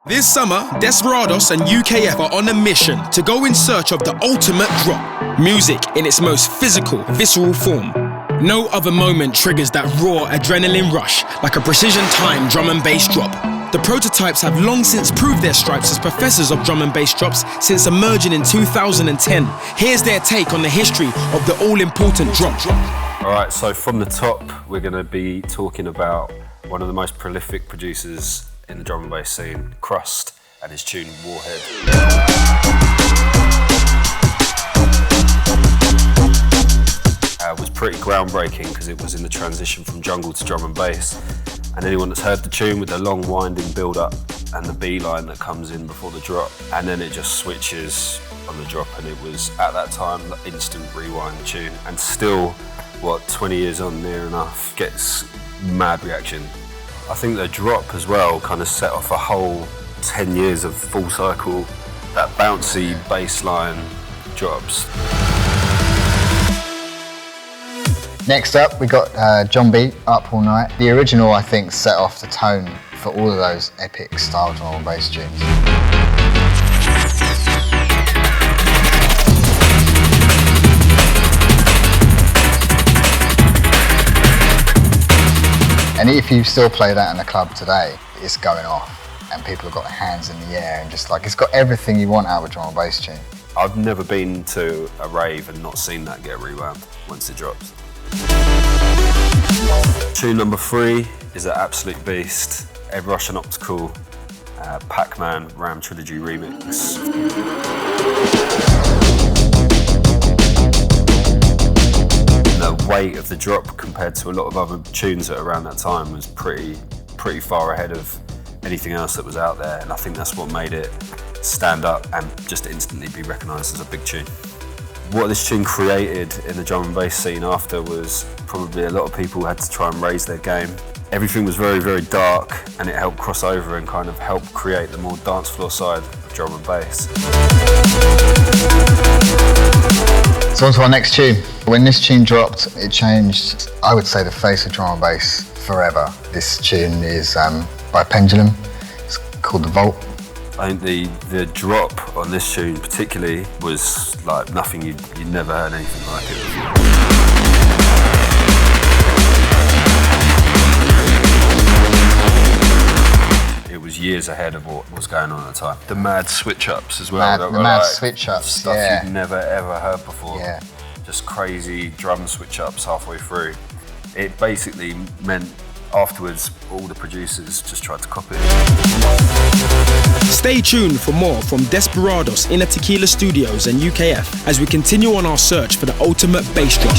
This summer, Desperados and UKF are on a mission to go in search of the ultimate drop. Music in its most physical, visceral form. No other moment triggers that raw adrenaline rush like a precision-timed drum and bass drop. The prototypes have long since proved their stripes as professors of drum and bass drops since emerging in 2010. Here's their take on the history of the all-important drop. Alright, so from the top, we're going to be talking about one of the most prolific producers in the drum and bass scene, Crust, and his tune Warhead. Was pretty groundbreaking because it was in the transition from jungle to drum and bass. And anyone that's heard the tune with the long winding build-up and the B line that comes in before the drop, and then it just switches on the drop, and it was at that time the instant rewind tune, and still, 20 years on, near enough, gets mad reaction. I think the drop as well kind of set off a whole 10 years of full cycle, that bouncy bass line drops. Next up, we got John B, Up All Night. The original, I think, set off the tone for all of those epic style drum and bass tunes. And if you still play that in a club today, it's going off, and people have got their hands in the air and just like, it's got everything you want out of a drum and bass tune. I've never been to a rave and not seen that get rewound once it drops. Tune number 3 is an absolute beast. Ed Russian Optical, Pac-Man Ram Trilogy remix. The weight of the drop compared to a lot of other tunes that around that time was pretty far ahead of anything else that was out there, and I think that's what made it stand up and just instantly be recognised as a big tune. What this tune created in the drum and bass scene after was probably a lot of people had to try and raise their game. Everything was very, very dark, and it helped cross over and kind of help create the more dance floor side of drum and bass. So on to our next tune. When this tune dropped, it changed, I would say, the face of drum and bass forever. This tune is by Pendulum. It's called The Vault. I think the drop on this tune particularly was like nothing, you'd never heard anything like it before. It was years ahead of what was going on at the time. The mad switch-ups as well. The mad switch-ups, stuff yeah. you'd never ever heard before. Yeah. Just crazy drum switch-ups halfway through. It basically meant afterwards all the producers just tried to copy it. Stay tuned for more from Desperados Inner Tequila Studios and UKF as we continue on our search for the ultimate bass drop.